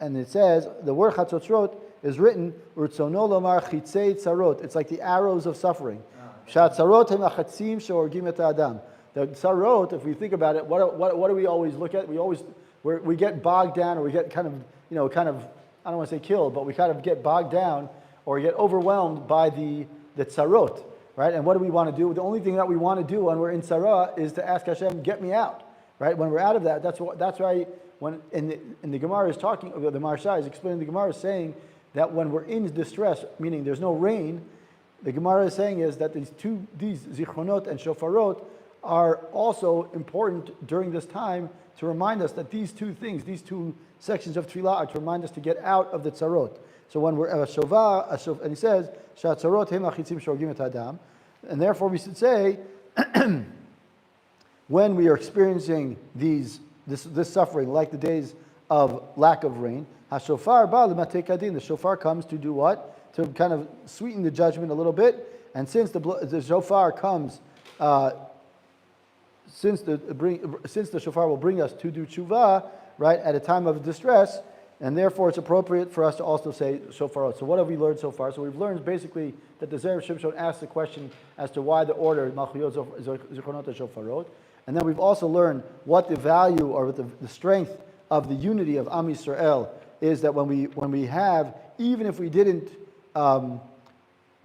And it says the word chatzotzrot is written urtzono lomar chitzei tzarot. It's like the arrows of suffering. Shatzarot hemachatzim sheorgim et adam. The tzarot, if we think about it, what do we always look at? We get bogged down, or we get kind of, I don't want to say killed, but we kind of get bogged down or get overwhelmed by the tzarot, right? And what do we want to do? The only thing that we want to do when we're in tzara is to ask Hashem, get me out, right? When we're out of that, that's why when in the Gemara is talking, the Parashah is explaining, the Gemara is saying that when we're in distress, meaning there's no rain, the Gemara is saying is that these zichronot and shofarot are also important during this time to remind us that these two things, these two sections of tefillah are to remind us to get out of the tzarot. So when we're a shofar, and he says, "Shatzarot hem achitzim shorgim et adam," and therefore we should say, when we are experiencing this suffering, like the days of lack of rain, hashofar ba l'matei kadin. The shofar comes to do what? To kind of sweeten the judgment a little bit. And since the shofar comes, since the shofar will bring us to do tshuva, right, at a time of distress, and therefore it's appropriate for us to also say shofarot. So what have we learned so far? So we've learned basically that the Zera Shimshon asked the question as to why the order malchuyot, zichronot, and shofarot. And then we've also learned what the value or what the strength of the unity of Am Yisrael is, that when we have, even if we didn't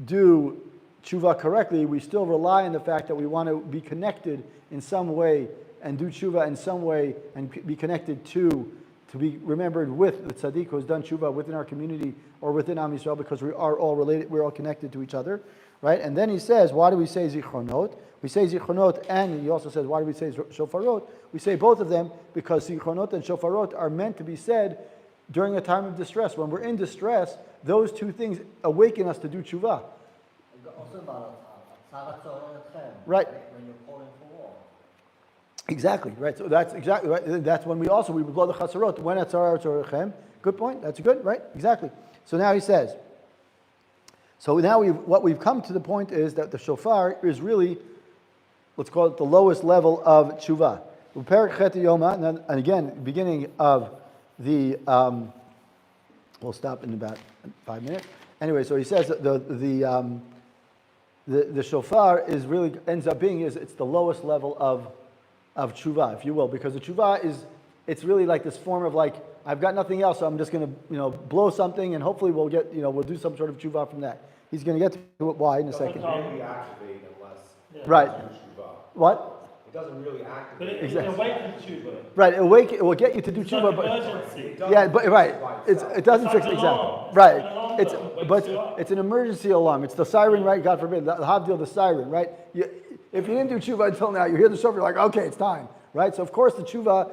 do tshuva correctly, we still rely on the fact that we want to be connected in some way and do tshuva in some way and be connected to be remembered with the tzaddik who has done tshuva within our community or within Am Yisrael, because we are all related, we're all connected to each other, right? And then he says, why do we say zichronot? We say zichronot, and he also says, why do we say shofarot? We say both of them because zichronot and shofarot are meant to be said during a time of distress. When we're in distress, those two things awaken us to do tshuva. Right. When you're calling for war. Exactly, right. So that's exactly right. That's when we blow the chasarot. When at tzara tzorachem. Good point. That's good, right? Exactly. So now he says, so now what we've come to the point is that the shofar is really, let's call it the lowest level of tshuva. And again, beginning of the, we'll stop in about 5 minutes. Anyway, so he says that the shofar is really ends up being it's the lowest level of tshuva, if you will, because the tshuva it's really like this form of like, I've got nothing else, so I'm just going to blow something, and hopefully we'll get we'll do some sort of tshuva from that. He's going to get to it why in a second. It doesn't really activate unless Right. you do tshuva. What? It doesn't really But activate. it awakens tshuva. Right, it will get you to do It's tshuva, like but emergency. yeah, but right, it doesn't It's fix like it an alarm. exactly. Right, It's like an alarm it's bell. Wakes but you up. it's an emergency alarm. It's the siren, right? God forbid, the havdil, the siren, right? If you didn't do tshuva until now, you hear the shofar, you're like, okay, it's time, right? So of course the tshuva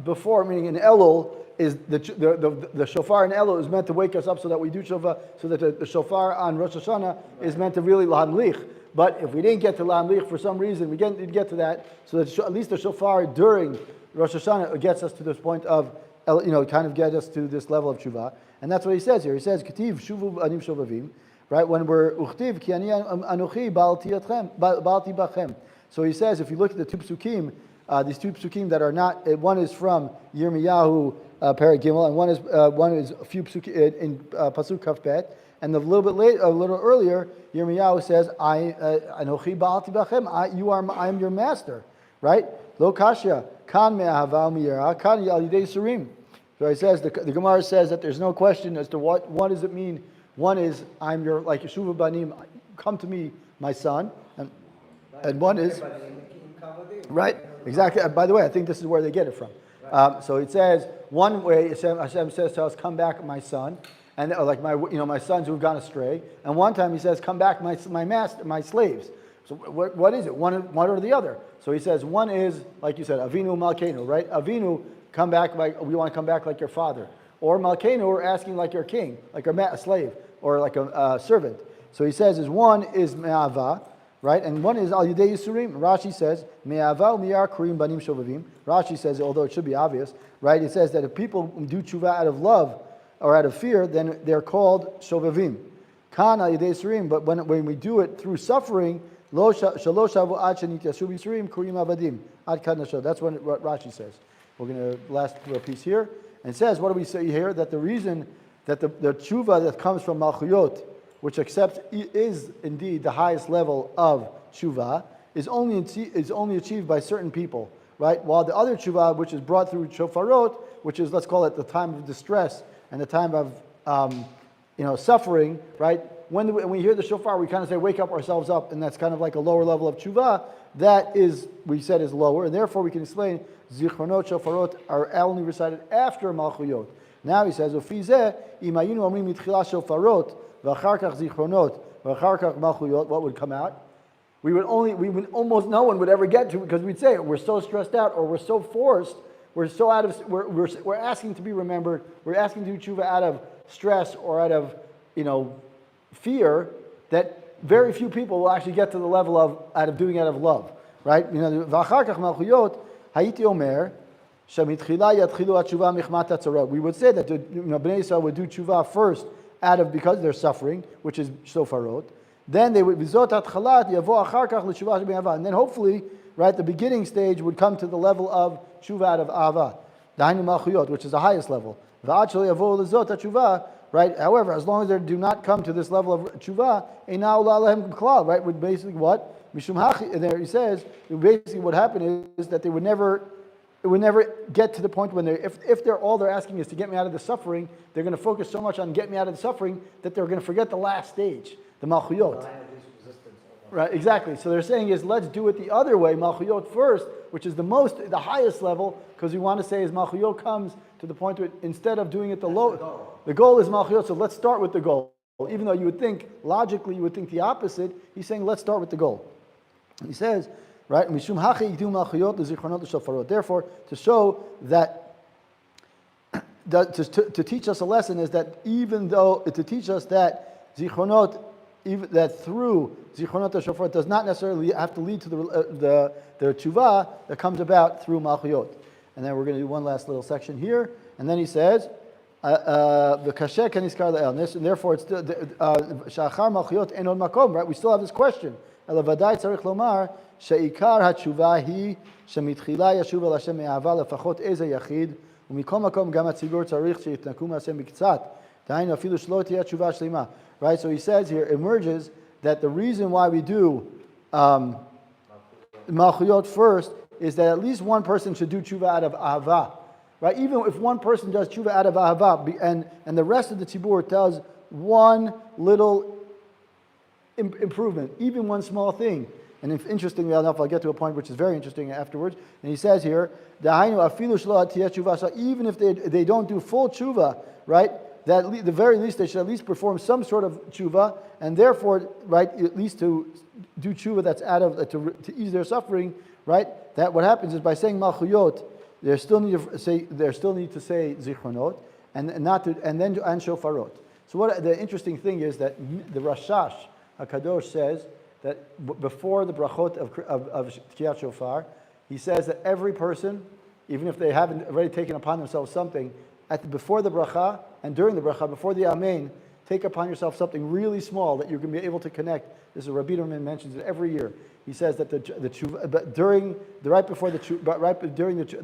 before, meaning in Elul, is the shofar in Elul is meant to wake us up so that we do tshuva, so that the shofar on Rosh Hashanah is meant to really lahamlich. But if we didn't get to lahamlich for some reason, we didn't get to that, so that at least the shofar during Rosh Hashanah gets us to this point of, kind of get us to this level of tshuva. And that's what he says here. He says, Ketiv shuvu anim shovavim, right? When we're uchtiv ki ani anochi baalti bachem. So he says, if you look at the two psukim, these two psukim that are not, one is from Yirmiyahu Perek Gimel, and one is a few psukim in Pasuk Kaf Bet, and a little bit later, a little earlier, Yirmiyahu says, "Anochi ba'alti bachem." I am your master, right? Lo kashya kan me'ahava miyara kan al yidei surim. So he says the Gemara says that there's no question as to what does it mean. One is I'm your like Yeshuva banim, come to me, my son, and one is right. Exactly. By the way, I think this is where they get it from. So it says one way Hashem says to us, "Come back, my son," and like my sons who've gone astray. And one time he says, "Come back, my master, my slaves." So what is it? One or the other? So he says one is like you said, Avinu Malkeinu, right? Avinu, come back we want to come back like your father, or Malkeinu, we're asking like your king, like a slave or like a servant. So he says one is Me'ava. Right, and one is al yidei yisurim. Rashi says me'aval miyar kurim banim shovavim. Rashi says, although it should be obvious, right? It says that if people do tshuva out of love or out of fear, then they're called shovavim. Kan al yidei yisurim. But when we do it through suffering, lo shalosh shavu ad shenit yashuv yisurim kurim avadim ad kad nashod. That's what Rashi says. We're going to last little piece here, and it says, what do we say here? That the reason that the tshuva that comes from malchuyot, which is indeed the highest level of tshuva, is only achieved by certain people, right? While the other tshuva, which is brought through shofarot, which is, let's call it the time of distress and the time of suffering, right? When we hear the shofar, we kind of say, wake up ourselves up, and that's kind of like a lower level of tshuva. That is, we said, is lower, and therefore we can explain, zichronot shofarot are only recited after malchuyot. Now he says, Ufi zeh, im hayinu omrim mitchila shofarot, v'achar kach zichronot, v'achar kach malchuyot, what would come out? We would almost no one would ever get to, because we'd say, we're so stressed out, or we're so forced, we're so out of, we're asking to be remembered, we're asking to do tshuva out of stress or out of, fear, that very few people will actually get to the level of doing it out of love, right? V'achar kach malchuyot, hayiti omer, shemitchila yatchilu atshuva michmat hatzarot. We would say that Bnei Yisrael would do tshuva first because they're suffering, which is shofarot. Then they would v'zot atchalat yavo achar kach l'tshuva shebe'ava. And then hopefully, right, the beginning stage would come to the level of tshuva out of ava, dahainu malchuyot, which is the highest level. V'ad shelo yavo l'zot hatshuva. Right. However, as long as they do not come to this level of tshuva, right, would basically what? Mishum hachi. And there he says, basically what happened is that it would never get to the point when if they're all they're asking is to get me out of the suffering, they're going to focus so much on get me out of the suffering that they're going to forget the last stage, the malchuyot. Right, exactly. So they're saying is let's do it the other way, malchuyot first, which is the highest level, because we want to say is malchuyot comes to the point where instead of doing it the goal is malchuyot. So let's start with the goal. Even though you would think logically you would think the opposite, he's saying let's start with the goal. He says, right, mishum hachi yidu malchuyot lezichronot l'shofarot. Therefore, to show that to teach us a lesson is that even though to teach us that zichronot, even that through zichronot shofar does not necessarily have to lead to the tshuva that comes about through malchuyot. And then we're going to do one last little section here, and then he says, the kasher kan iskar le'el, and therefore it's shachar malchuyot ein od makom. Right? We still have this question. Elavadai tzarich lomar sheikar hatshuva hi shemitchila yashuv el Hashem me'ava lefachot eze yachid u'mikol makom gam hatzibur tzarich sheyitnaku ma'ashem b'ktzat. Dainu afilu shelo tiyeh tshuva shlema. Right, so he says here, emerges that the reason why we do malchuyot first is that at least one person should do tshuva out of ahava. Right, even if one person does tshuva out of ahava, and the rest of the tzibur does one little improvement, even one small thing. And interestingly enough, I'll get to a point which is very interesting afterwards. And he says here, even if they don't do full tshuva, right? That the very least they should at least perform some sort of tshuva, and therefore, right, at least to do tshuva that's out of to ease their suffering, right? That what happens is by saying malchuyot, they still need to say zichronot, and shofarot. So what the interesting thing is that the Rashash HaKadosh says that before the brachot of Tkiyat Shofar, he says that every person, even if they haven't already taken upon themselves something, before the bracha and during the bracha, before the amen, take upon yourself something really small that you're going to be able to connect. This is Rabbi Derman mentions it every year. He says that during the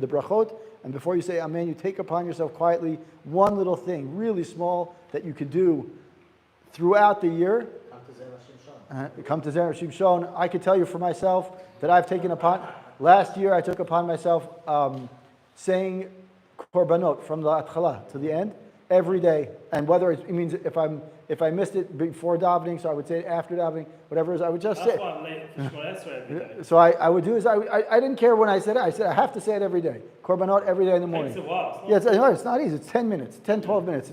brachot and before you say amen, you take upon yourself quietly one little thing, really small, that you could do throughout the year. Come to Zera Shimshon. I could tell you for myself that I've taken upon. Last year I took upon myself saying korbanot from the atchala to the end every day, and whether it means if I missed it before davening, so I would say it after davening, whatever it is, I would just say. That's why I'm late for Shmoyesrei every day. So I would do is I didn't care when I said it. I said I have to say it every day. Korbanot every day in the morning. It takes a while. It's not easy. It's 10 minutes, 10, 12 minutes.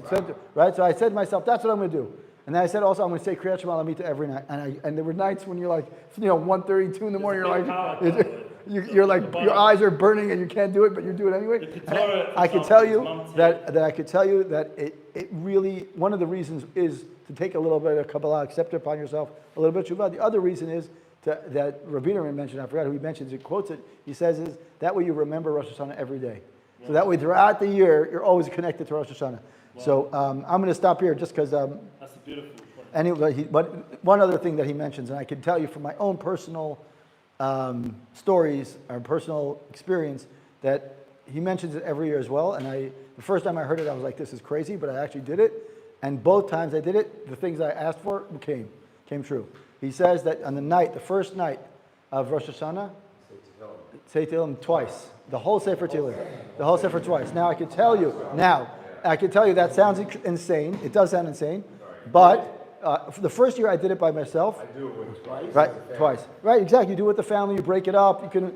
Right? So I said to myself, that's what I'm going to do. And then I said also I'm going to say Kriyat Shema Lamita every night. And there were nights when you're like, 1:32 in the morning, you're like your eyes are burning and you can't do it, but you do it anyway. I could tell you that it really, one of the reasons is to take a little bit of Kabbalah, accept it upon yourself, a little bit of Shuvah. The other reason is that Rabbi Derman mentioned, I forgot who he mentions, he quotes it, he says is that way you remember Rosh Hashanah every day. Yeah. So that way throughout the year, you're always connected to Rosh Hashanah. Wow. So I'm going to stop here just because... that's a beautiful point. Anyway, but one other thing that he mentions, and I can tell you from my own personal stories or personal experience, that he mentions it every year as well. And the first time I heard it, I was like, this is crazy, but I actually did it. And both times I did it, the things I asked for came true. He says that on the first night of Rosh Hashanah, say Tehillim twice. The whole Sefer Tehillim. The whole Sefer twice. Now I can tell you that sounds insane. It does sound insane. But for the first year I did it by myself. I do it with twice. Right, twice. Right, exactly. You do it with the family, you break it up. You can.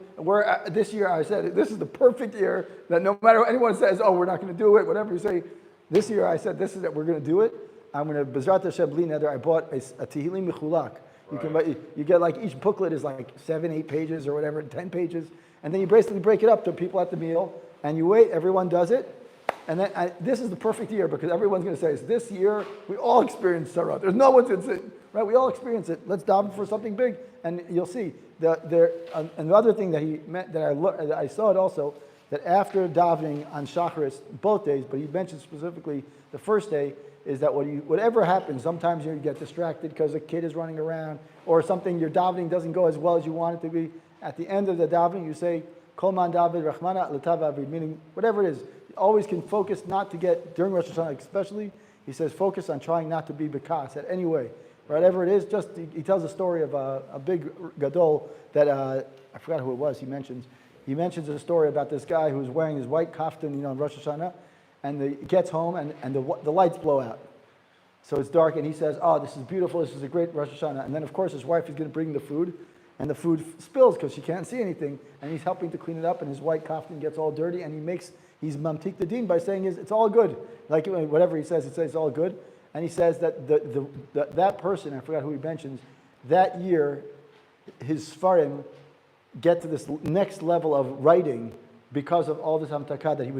This year I said this is the perfect year that no matter what anyone says, oh, we're not going to do it, whatever you say. This year I said this is that we're going to do it. I'm going to Bezrat Hashem Bli Neder. I bought a Tehillim Mechulak. You can buy, you get like each booklet is like 7, 8 pages or whatever, 10 pages, and then you basically break it up to people at the meal, and you wait. Everyone does it. And then this is the perfect year because everyone's going to say, this year we all experience Sarah. There's no one's going to say, right? We all experience it. Let's daven for something big. And you'll see. Another thing that he meant, that I saw it also, that after davening on Shacharis, both days, but he mentioned specifically the first day, is that whatever happens, sometimes you get distracted because a kid is running around or something, your davening doesn't go as well as you want it to be. At the end of the davening, you say, Kol man David Rachmana L'tav Avid, meaning whatever it is. Always can focus not to get, during Rosh Hashanah especially, he says focus on trying not to be bekas at any way. Whatever it is, just, he tells a story of a big gadol that, I forgot who it was, he mentions a story about this guy who was wearing his white kaftan, on Rosh Hashanah, and he gets home and the lights blow out. So it's dark and he says, oh, this is beautiful, this is a great Rosh Hashanah. And then of course his wife is going to bring the food, and the food spills because she can't see anything, and he's helping to clean it up, and his white kaftan gets all dirty, and he's mamtik the din by saying it's all good. Like whatever he says it's all good. And he says that that person, I forgot who he mentions, that year, his Sfarim get to this next level of writing because of all this hamtakah that he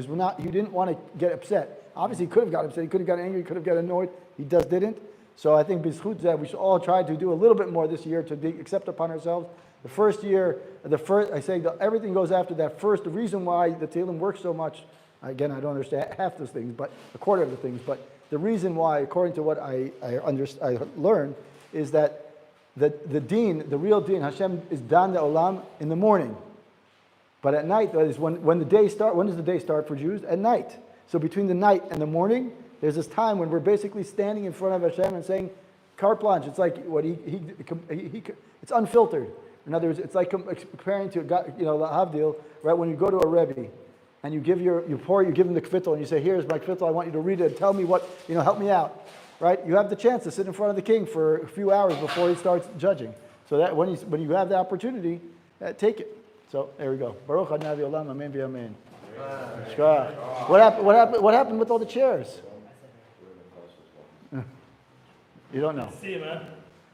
didn't want to get upset. Obviously he could have got upset, he could have got angry, he could have got annoyed, he just didn't. So I think b'zchut that we should all try to do a little bit more this year to accept upon ourselves. The first year, I say that everything goes after that first. The reason why the Tehillim works so much, again, I don't understand half those things, but a quarter of the things, but the reason why, according to what I learned, is that the deen, the real deen, Hashem is dan the olam in the morning. But at night, that is when the day starts. When does the day start for Jews? At night. So between the night and the morning, there's this time when we're basically standing in front of Hashem and saying, carte blanche. It's like what it's unfiltered. In other words, it's like comparing to Havdil, right? When you go to a Rebbe and you give him the kfittel and you say, here's my kfittel, I want you to read it and tell me what, help me out, right? You have the chance to sit in front of the king for a few hours before he starts judging. So that when you have the opportunity, take it. So there we go. Baruch Adonai Olam, Amen v'Amen. What happened with all the chairs? You don't know. See you, man.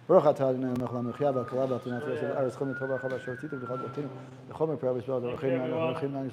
ברוך אתה אדוני המלך למחיה והקלה והתונה של הארץ כל מטוב והרחבה אשר עשית ובכל ברכתנו לכל מפריע ושבוע דרכינו אנחנו הולכים לנו